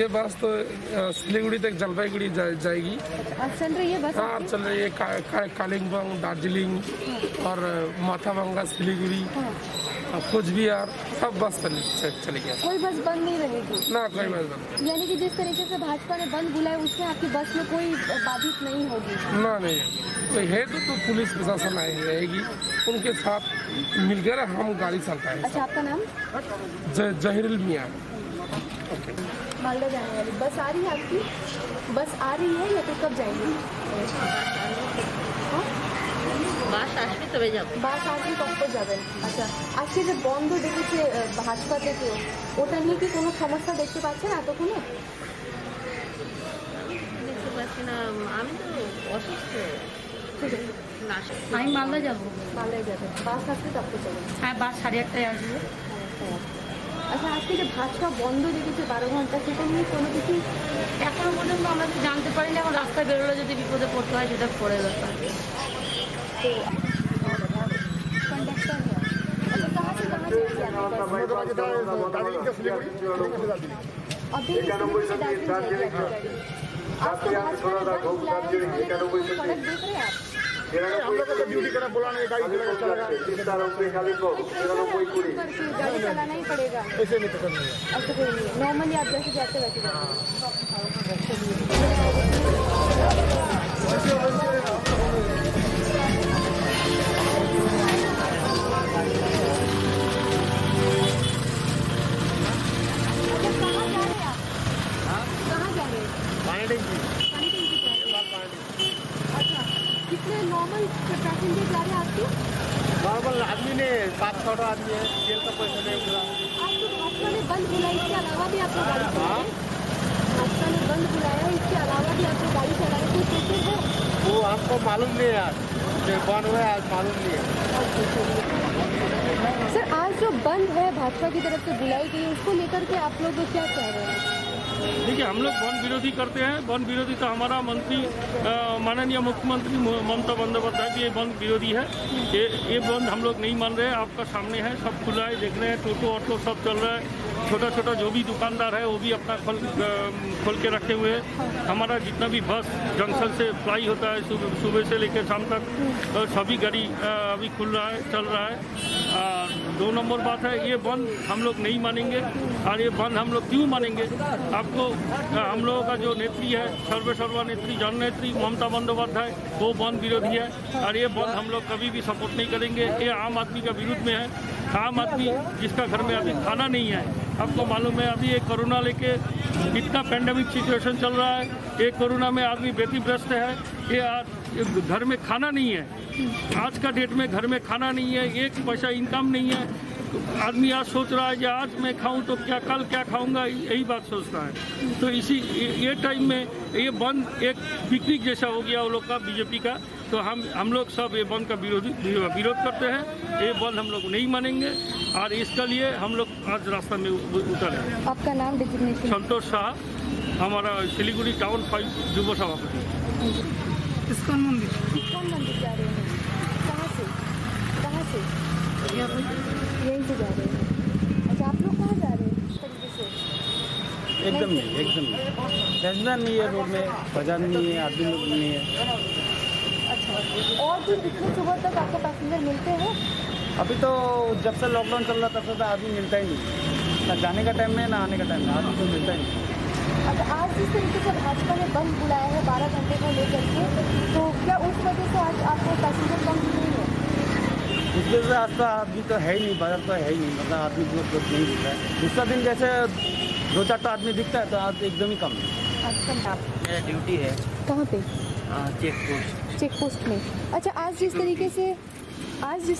बस तो सिलीगुड़ी तक जलपाईगुड़ी जाएगी। आज चल रही है बस? हाँ चल रही है। कालिम्पोंग, दार्जिलिंग और माथाभंगा, सिलीगुड़ी, कुचबिहार सब बस चलेगी। कोई बस बंद नहीं रहेगी? ना कोई बस बंद। यानी कि जिस तरीके से भाजपा ने बंद बुलाया उसमें आपकी बस में कोई बाधित नहीं होगी? ना नहीं, तो है तो पुलिस प्रशासन आई रहेगी, उनके साथ मिलकर हम गाड़ी चलता है। अच्छा, आपका नाम? जहीरुल मियाँ। मालदा जाने वाली बस आ रही है आपकी? बस आ रही है या फिर कब जाएंगी? বাস আসবে তবে যাব। বাস আসলে কখন যাবেন? আচ্ছা, আজকে যে বন্ধ ডেকেছে ভাজপা থেকেও, ওটা নিয়ে কি কোনো সমস্যা দেখতে পাচ্ছেন এতক্ষণে? দেখতে পাচ্ছি না, আমি তো অসুস্থ। ঠিক আছে, না, আমি মালদা যাবো। মালদায় যাবেন, বাস আসলে তারপর যাবেন? হ্যাঁ, বাস 8:30টায় আসবে। আচ্ছা, আজকে যে ভাজপা বন্ধ রেখেছে 12 ঘন্টা, সেটা নিয়ে কোনো কিছু এখনো পর্যন্ত আমরা তো জানতে পারিনি। এখন রাস্তায় বেরোলে যদি বিপদে পড়তে হয় সেটা পড়ে ব্যাপার। तो कंडक्टर है। अच्छा, कहाँ से कहाँ जाएगी आपकी बस? दार्जिलिंग से सिलीगुड़ी, सिलीगुड़ी से दार्जिलिंग। अभी सिलीगुड़ी से दार्जिलिंग जाएगी आपकी गाड़ी। आज तो भाजपा ने बंद बुलाया है, इसको लेकर कोई फर्क देख रहे हैं आप? हम लोग को तो ड्यूटी करना बोला नहीं, गाड़ी चलेगा गाड़ी चलाना ही पड़ेगा। ऐसे नहीं पसंद नहीं है। ऐसे कोई नहीं है, नॉर्मली आप जैसे जाते वैसे जाते। अच्छा, कितने नॉर्मल पैसेंजर जा रहे हैं आपके? नॉर्मल आदमी ने 7-6 आदमी है, तेल का पैसा नहीं मिला। आज तो भाजपा ने बंद बुलाया, इसके अलावा भी आपको गाड़ी चलाए? भाजपा ने बंद बुलाया, इसके अलावा भी आपको गाड़ी चलाए, कोई सोचे हो? वो हमको मालूम नहीं है आज बंद हुआ है, आज मालूम नहीं है। सर, आज जो बंद है भाजपा की तरफ से बुलाई गई, उसको लेकर के आप लोग क्या कह रहे हैं? देखिए, हम लोग वन विरोधी करते हैं। वन विरोधी तो हमारा मंत्री माननीय मुख्यमंत्री ममता बंदोपाध्याय भी ये वन विरोधी है। ये बंद हम लोग नहीं मान रहे हैं। आपका सामने है, सब खुला है, देख रहे हैं, टोटो ऑटो सब चल रहा है। छोटा छोटा जो भी दुकानदार है वो भी अपना खोल के रखे हुए हैं। हमारा जितना भी बस जंक्शन से फ्लाई होता है सुबह से लेकर शाम तक, सभी गाड़ी अभी खुल रहा है, चल रहा है। 2 नंबर बात है, ये बंद हम लोग नहीं मानेंगे। और ये बंद हम लोग क्यों मानेंगे? आपको हम लोगों का जो नेत्री है, सर्वा नेत्री, जन नेत्री ममता बंदोपाध्याय, वो बंद विरोधी है। और ये बंद हम लोग कभी भी सपोर्ट नहीं करेंगे। ये आम आदमी का विरुद्ध में है। आम आदमी जिसका घर में अभी खाना नहीं है, आपको मालूम है अभी ये कोरोना लेके इतना पेंडेमिक सिचुएशन चल रहा है, ये कोरोना में आदमी व्यतिग्रस्त है। ये घर में खाना नहीं है, आज का डेट में घर में खाना नहीं है, 1 पैसा इनकम नहीं है। आदमी आज सोच रहा है कि आज मैं खाऊं तो क्या, कल क्या खाऊंगा, यही बात सोचता है। तो इसी ये टाइम में ये बंद एक पिकनिक जैसा हो गया वो लोग का, बीजेपी का। तो हम लोग सब ये बंद का विरोध करते हैं। ये बंद हम लोग नहीं मानेंगे और इसके लिए हम लोग आज रास्ता में उतरे। आपका नाम, डिजिग्नेशन? संतोष शाह, हमारा सिलीगुड़ी टाउन 5 युवा सभापति। इस्कॉन मंदिर। कौन मंदिर जा रहे हैं? कहाँ से? कहाँ से? यहीं से जा रहे हैं। अच्छा, आप लोग कहाँ जा रहे हैं इस तरीके से? एकदम नहीं, एकदम नहीं। राजधानी नहीं है, रोड में बाजार नहीं है, आदमी लोग नहीं है। अच्छा, और भी कितने सुबह तक आपको पैसेंजर मिलते हैं? अभी तो जब से लॉकडाउन चल रहा तब से तो आदमी मिलता ही नहीं, ना जाने का टाइम में ना आने का टाइम में, आदमी तो मिलता ही नहीं। अच्छा, आज जिस तरीके से भाजपा ने बंद बुलाया है 12 घंटे को लेकर के, तो क्या उस वजह से आज आपको पैसेंजर कम नहीं है? इस वजह से आज तो आदमी तो है ही नहीं, बाजार तो है ही नहीं, मतलब आदमी को नहीं दिखता है। दूसरा दिन जैसे 2-4 तो आदमी दिखता है, तो आज एकदम ही कम है। अच्छा, मेरा ड्यूटी है कहाँ पे? चेक पोस्ट में। अच्छा, आज जिस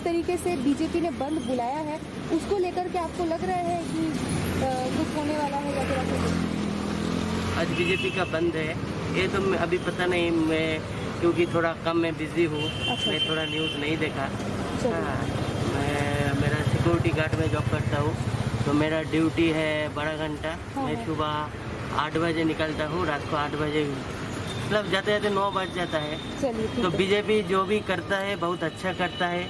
तरीके से बीजेपी ने बंद बुलाया है, उसको लेकर के आपको लग रहा है कि कुछ होने वाला है या फिर ऐसा कुछ? आज बीजेपी का बंद है, ये तो अभी पता नहीं, मैं क्योंकि थोड़ा कम मैं बिजी हूँ। अच्छा। मैं थोड़ा न्यूज़ नहीं देखा। चलिए। हाँ, मैं मेरा सिक्योरिटी गार्ड में जॉब करता हूँ, तो मेरा ड्यूटी है 12 घंटा। हाँ, मैं हाँ। सुबह 8 बजे निकलता हूँ, रात को 8 बजे, मतलब जाते जाते 9 बज जाता है। चलिए, ठीक तो है। बीजेपी जो भी करता है बहुत अच्छा करता है।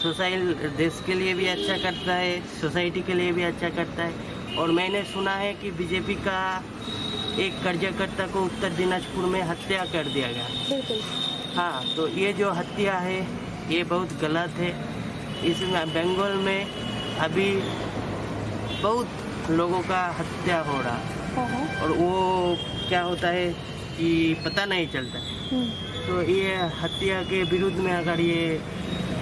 सोसाइटी देश के लिए भी अच्छा करता है, सोसाइटी के लिए भी अच्छा करता है। और मैंने सुना है कि बीजेपी का एक कार्यकर्ता को उत्तर दिनाजपुर में हत्या कर दिया गया। बिल्कुल। हाँ, तो ये जो हत्या है ये बहुत गलत है। इसमें बंगाल में अभी बहुत लोगों का हत्या हो रहा है हाँ हाँ। और वो क्या होता है कि पता नहीं चलता। तो ये हत्या के विरुद्ध में अगर ये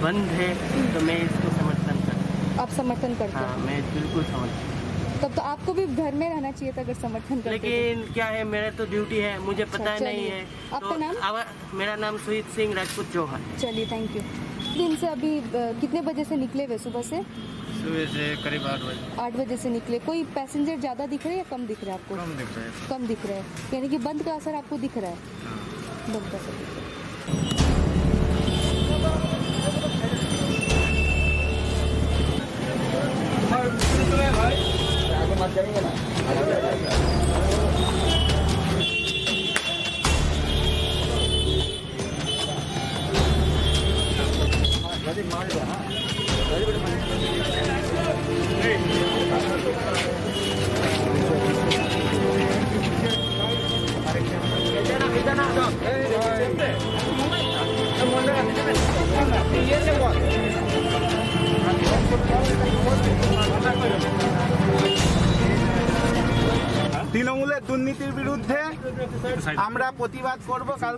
बंद है तो मैं इसको समर्थन करता हूँ। आप समर्थन करते हाँ, हैं? मैं बिल्कुल समर्थन। तब तो आपको भी घर में रहना चाहिए था अगर समर्थन करते तो। लेकिन क्या है, मेरा तो ड्यूटी है, मुझे पता चलिए। नहीं है। आपका नाम? मेरा नाम सुहित सिंह राजपूत चौहान। चलिए, थैंक यू। दिन से अभी कितने बजे से निकले हुए? सुबह से सुबह से करीब 8 बजे। 8 बजे से निकले। कोई पैसेंजर ज़्यादा दिख रहे हैं या कम दिख रहे हैं आपको? कम दिख रहे हैं। कम दिख रहे हैं, यानी कि बंद का असर आपको दिख रहा है? बंद का असर दिख रहा है। তৃণমূলের দুর্নীতির বিরুদ্ধে আমরা প্রতিবাদ করব কাল।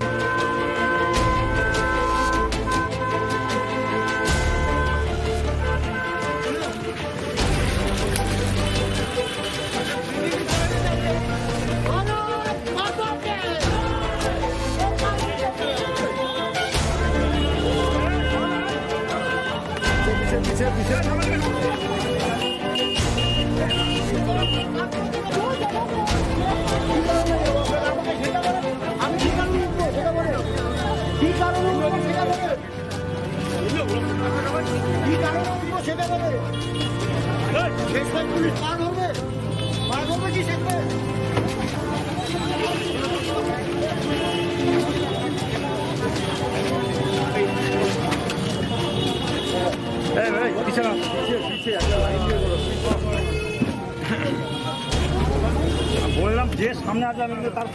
বললাম যে সামনে আসবে আমি তার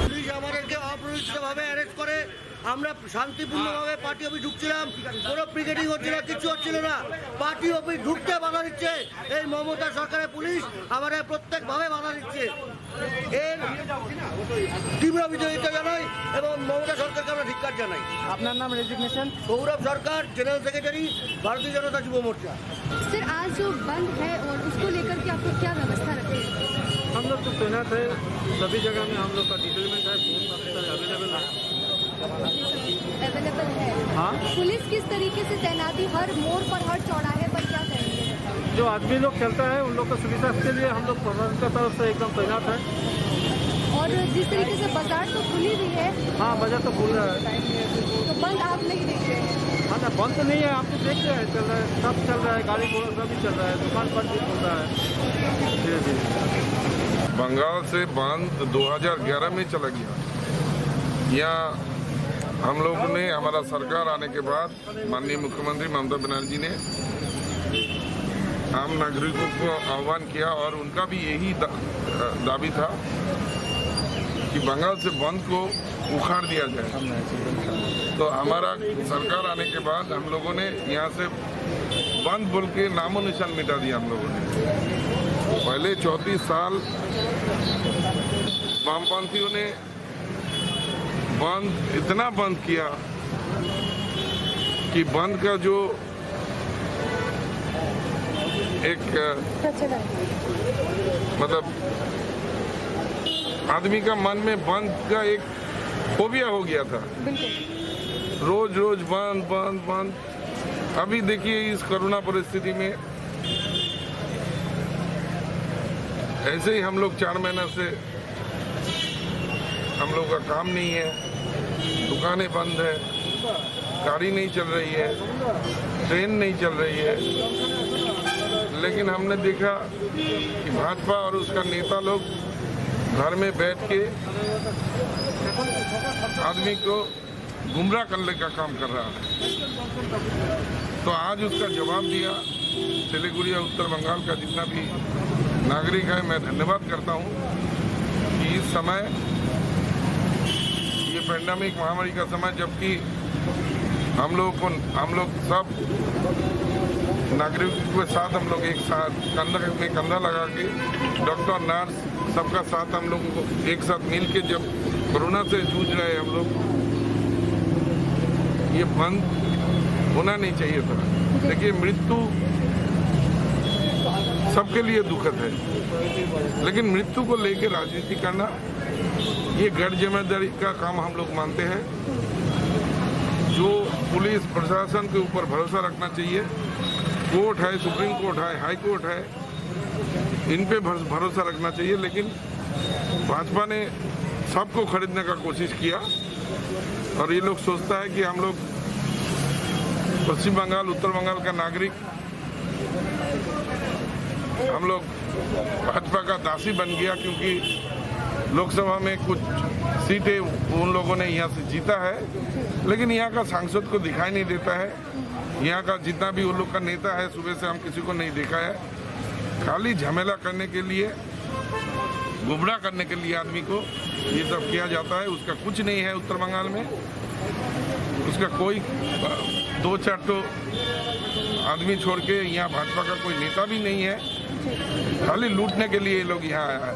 পুলিশ আমাদেরকে অপ্ররোচিতভাবে অ্যারেস্ট করে। আমরা শান্তিপূর্ণভাবে পার্টি অফিস ঢুকছিলাম, কোনো পিকেটিং হচ্ছিল না, কিছু হচ্ছিল না। পার্টি অফিস ঢুকতে বাধা দিচ্ছে এই মমতা সরকারের পুলিশ, আমাদের প্রত্যেকভাবে বাধা দিচ্ছে। এর তীব্র বিরোধিতা জানাই এবং মমতা সরকারকে আমরা ধিক্কার জানাই। আপনার নাম রেজিগনেশন? গৌরব সরকার, general secretary, Bharatiya Janata Yuva Morcha. Sir, आज जो बंद है और उसको लेकर के आपको क्या व्यवस्था रखी है? हम लोग तो तैनात है सभी जगह में, हम लोग का डिटेलमेंट है, अवेलेबल है। अवेलेबल है? हाँ। पुलिस किस तरीके से तैनाती हर मोड़ पर, हर चौराहे पर क्या करेंगे? जो आदमी लोग चलता है उन लोग को सुविधा के लिए हम लोग प्रशासन की तरफ से एकदम तैनात है। और जिस तरीके से बाजार तो खुली हुई है। हाँ, बाजार तो खुल रहा है। तो बंद आप नहीं देख रहे हैं? हाँ, ना बंद तो नहीं है, आप तो देख रहे हैं, चल रहा है, सब चल रहा है, गाड़ी घोड़ा सब भी चल रहा है, दुकान बंद भी खुल रहा है धीरे धीरे। बंगाल से बंद 2011 में चला गया। यहाँ हम लोगों ने, हमारा सरकार आने के बाद माननीय मुख्यमंत्री ममता बनर्जी ने आम नागरिकों को आह्वान किया और उनका भी यही दावी था कि बंगाल से बंद को उखाड़ दिया जाए। तो हमारा सरकार आने के बाद हम लोगों ने यहाँ से बंद बोल के नामो निशान मिटा दिया। हम लोगों ने पहले 34 साल वामपंथियों ने बंद इतना बंद किया कि बंद का जो एक मतलब आदमी का मन में बंद का एक फोबिया हो गया था। रोज रोज बंद बंद बंद। अभी देखिए इस कोरोना परिस्थिति में ऐसे ही हम लोग 4 महीना से हम लोग का काम नहीं है, दुकानें बंद है, गाड़ी नहीं चल रही है, ट्रेन नहीं चल रही है। लेकिन हमने देखा कि भाजपा और उसका नेता लोग घर में बैठ के आदमी को गुमराह करने का काम कर रहा है। तो आज उसका जवाब दिया सिलीगुड़ी या उत्तर बंगाल का जितना भी नागरिक है, मैं धन्यवाद करता हूँ कि इस समय ये पेंडेमिक महामारी का समय, जबकि हम लोग सब नागरिकों के साथ हम लोग एक साथ कंधा में कंधा लगा के डॉक्टर नर्स सबका साथ हम लोगों को एक साथ मिल के जब कोरोना से जूझ रहे हम लोग, ये बंद होना नहीं चाहिए था। देखिए, मृत्यु सबके लिए दुखद है, लेकिन मृत्यु को लेकर राजनीति करना ये गैर जिम्मेदारी का काम हम लोग मानते हैं। जो पुलिस प्रशासन के ऊपर भरोसा रखना चाहिए, कोर्ट है, सुप्रीम कोर्ट है, हाई कोर्ट है, इन पे भरोसा रखना चाहिए। लेकिन भाजपा ने सबको खरीदने का कोशिश किया और ये लोग सोचता है कि हम लोग पश्चिम बंगाल, उत्तर बंगाल का नागरिक, हम लोग भाजपा का दासी बन गया, क्योंकि लोकसभा में कुछ सीटें उन लोगों ने यहाँ से जीता है, लेकिन यहाँ का सांसद को दिखाई नहीं देता है। यहाँ का जितना भी उन लोग का नेता है, सुबह से हम किसी को नहीं देखा है। खाली झमेला करने के लिए, गुमराह करने के लिए आदमी को ये सब किया जाता है। उसका कुछ नहीं है उत्तर बंगाल में, उसका कोई 2-4 तो आदमी छोड़ के यहाँ भाजपा का कोई नेता भी नहीं है। खाली लूटने के लिए ये लोग यहाँ आया है।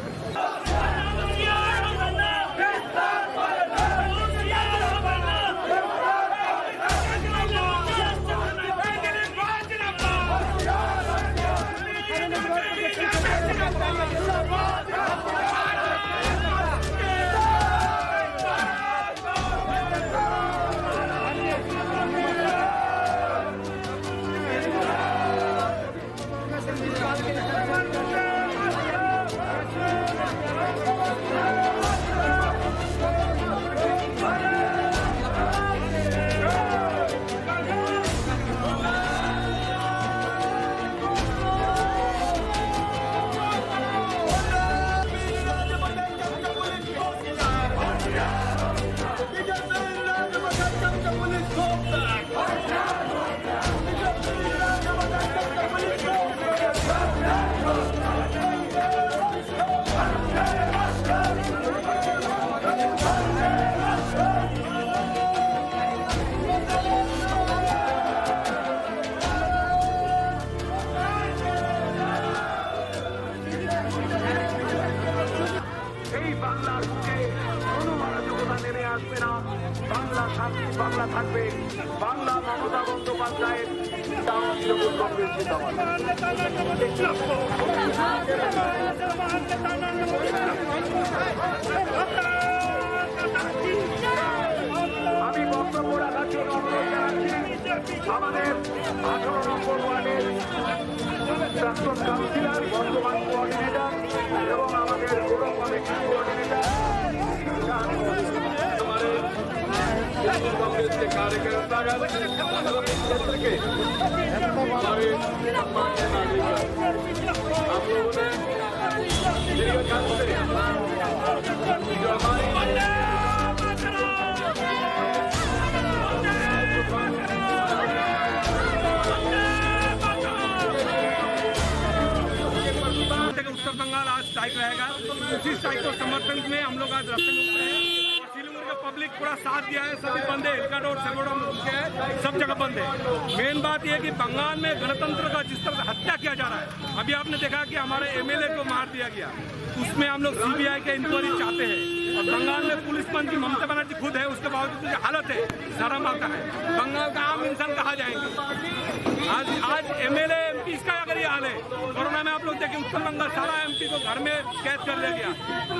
বাংলা থাকবে, বাংলা মমতা বন্দ্যোপাধ্যায়ের তৃণমূল কংগ্রেস জিন্দাবাদ। আমি বক্তব্য রাখার জন্য অনুরোধ জানাচ্ছি আমাদের 18 নম্বর ওয়ার্ডের প্রাক্তন কাউন্সিলর, বর্তমান কোঅর্ডিনেটর এবং আমাদের পুরো কমিটির কোঅর্ডিনেটর कांग्रेस के कार्यकर्ता क्षेत्र के हमारे आप लोगों ने जो हमारे उत्तर बंगाल आज स्ट्राइक रहेगा। उसी स्ट्राइक को समर्थन में हम लोग आज रास्ते में उतरे हैं। पब्लिक पूरा साथ दिया है, सभी बंद है, एलका रोड, सेगोड़ा मुख्य है, सब जगह बंद है। मेन बात यह है कि बंगाल में गणतंत्र का जिस तरह हत्या किया जा रहा है, अभी आपने देखा कि हमारे एमएलए को मार दिया गया, उसमें हम लोग सीबीआई के इंक्वायरी चाहते हैं। और बंगाल में पुलिस मंत्री ममता बनर्जी खुद है, उसके बावजूद जो हालत है, शर्म आता है। बंगाल का आम इंसान कहाँ जाएंगे? आज एमएलए एमपी का अगर ये हाल है, कोरोना में आप लोग देखें उत्तर बंगाल सारा एमपी को घर में कैद कर लिया गया,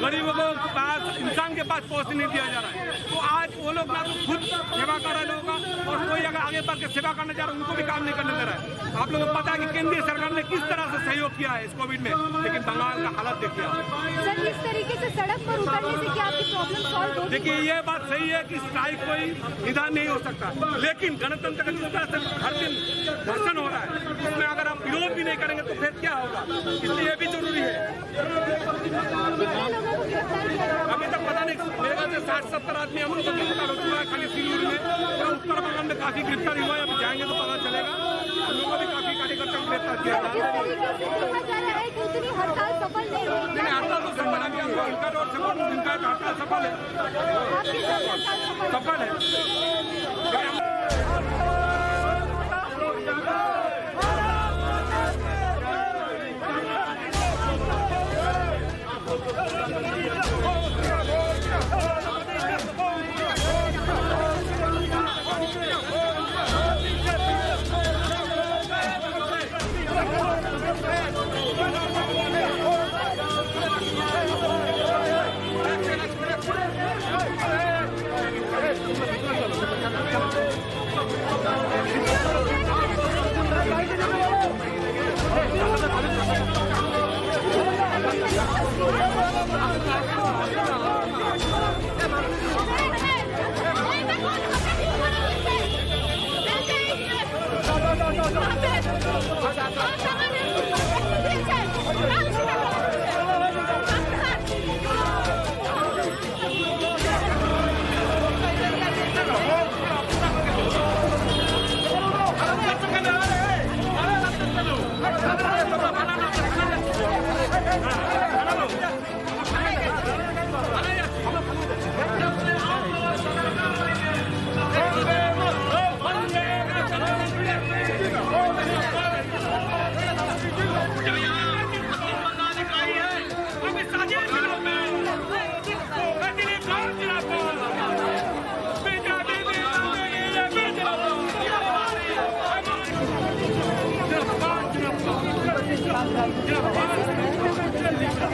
गरीबों को पास, इंसान के पास पहुंचने नहीं दिया जा रहा है। तो आज वो लोग ना तो खुद सेवा कर रहे लोगों का, और कोई अगर आगे बढ़ के सेवा करने जा रहा है उनको भी काम नहीं करने दे रहा है। आप लोगों को पता है कि केंद्रीय सरकार ने किस तरह से सहयोग किया है इस कोविड में, लेकिन बंगाल का हालत देखिए। सर, इस तरीके से सड़क पर उतरने से क्या आपकी प्रॉब्लम सॉल्व होगी? देखिए, ये बात सही है कि स्ट्राइक कोई निदान नहीं हो सकता, लेकिन गणतंत्र का जिस तरह से हर दिन दर्शन हो रहा है, उसमें अगर आप विरोध भी नहीं करेंगे तो फिर क्या होगा? इसलिए ये भी जरूरी है। अभी तक पता नहीं, मेरे ख्याल से 60-70 आदमी हम लोग गिरफ्तार हो चुका है खाली सिलूर में। उत्तर बंगाल में काफी गिरफ्तार हुआ है, अभी जाएंगे तो पता चलेगा। हम लोग को भी काफी कार्यकर्ता ग्रेफ्तार किया था। जिस तरीके से देखा जा रहा है कि उतनी हड़ताल सफल नहीं हुई। नहीं, हड़ताल तो सफल है, एल्गार और सपोर्ट जिनका हड़ताल सफल है, आपके साथ हड़ताल सफल है।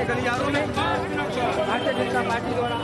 गलियारों में भारतीय जनता पार्टी द्वारा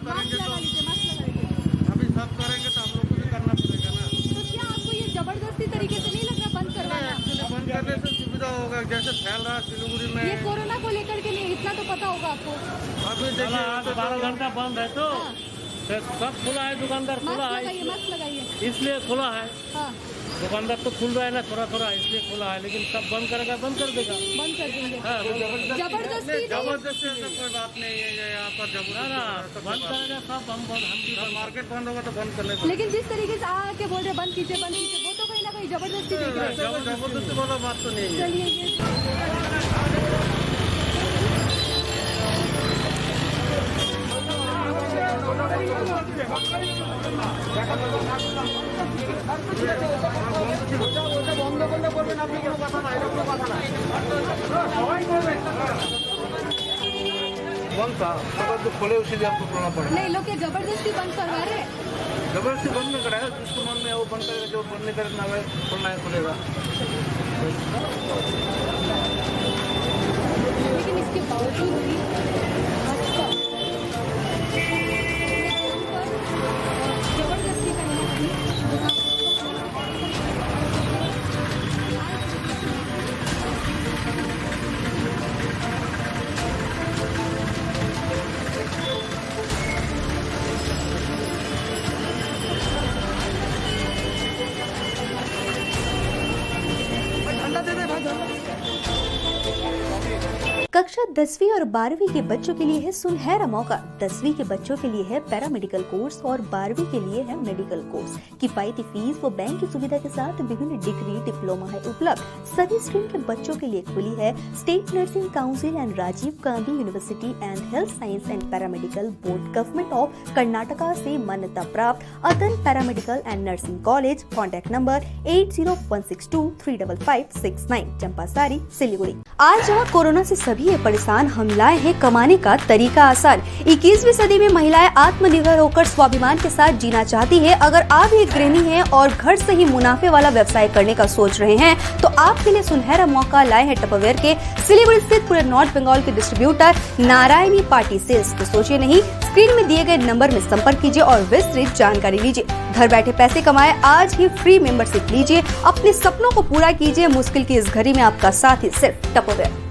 मास्क लगा लीजिए, मास्क लगा लीजिए। अभी सब करेंगे तो हम लोग को भी करना पड़ेगा ना। तो क्या आपको ये जबरदस्ती तरीके से नहीं लग रहा बंद करवाना? बंद करने से सुविधा होगा, जैसे फैल रहा है सिलीगुड़ी में। ये कोरोना को लेकर के नहीं, इतना तो पता होगा आपको। अभी देखिए आज 12 घंटा बंद है तो हाँ, सब खुला है, दुकानदार मास्क खुला लगाइए, है, मास्क लगाइए। इसलिए खुला है। हाँ, दुकानदार तो खुल रहा है ना थोड़ा थोड़ा, इसलिए खुला है, लेकिन सब बंद करेगा, बंद कर देगा। बंद कर देंगे। हाँ, जबरदस्ती नहीं। जबरदस्ती से कोई बात नहीं है, ये यहाँ पर ना जबरदस्ती बंद करेगा सब, हम भी जब मार्केट बंद होगा तो बंद करने लेकिन जिस तरीके से आके बोल रहे बंद कीजिए, बंद कीजिए, वो तो कहीं ना कहीं जबरदस्ती देख रहे हैं। जबरदस्ती वाला बात तो नहीं है। चलिए ये बंद था तो खोले, उसीलिए आपको खोलना पड़ा। नहीं, लोग क्या जबरदस्ती बंद करवा रहे हैं? जबरदस्ती बंद नहीं कराया, जिसको मन में है वो बंद करेगा, जो बंद नहीं करेगा ना खोलना है खुलेगा। लेकिन इसके बावजूद भी जबरदस्ती कहीं ना कहीं कक्षा 10वीं और 12वीं के बच्चों के लिए है सुनहरा मौका। 10वीं के बच्चों के लिए है पैरामेडिकल कोर्स और 12वीं के लिए है मेडिकल कोर्स। किफायती फीस व बैंक की सुविधा के साथ विभिन्न डिग्री डिप्लोमा है उपलब्ध। सभी स्ट्रीम के बच्चों के लिए खुली है state nursing council and Rajiv Gandhi university and health science and paramedical board government of Karnataka से मान्यता प्राप्त Adan paramedical and nursing college. Contact number 8016235569, Champasari, Siliguri. आज जहाँ कोरोना से सभी परेशान, हम लाए हैं कमाने का तरीका आसान। 21वीं सदी में महिलाएं आत्मनिर्भर होकर स्वाभिमान के साथ जीना चाहती है। अगर आप एक गृहिणी हैं और घर से ही मुनाफे वाला व्यवसाय करने का सोच रहे हैं तो आपके लिए सुनहरा मौका लाए हैं टपरवेयर के सिलीगुड़ी स्थित पूरे नॉर्थ बंगाल के डिस्ट्रीब्यूटर नारायणी पार्टी सेल्स। तो सोचिए नहीं, स्क्रीन में दिए गए नंबर में संपर्क कीजिए और विस्तृत जानकारी लीजिए। घर बैठे पैसे कमाए, आज ही फ्री मेंबरशिप लीजिए, अपने सपनों को पूरा कीजिए। मुश्किल की इस घड़ी में आपका साथ ही सिर्फ टपरवेयर।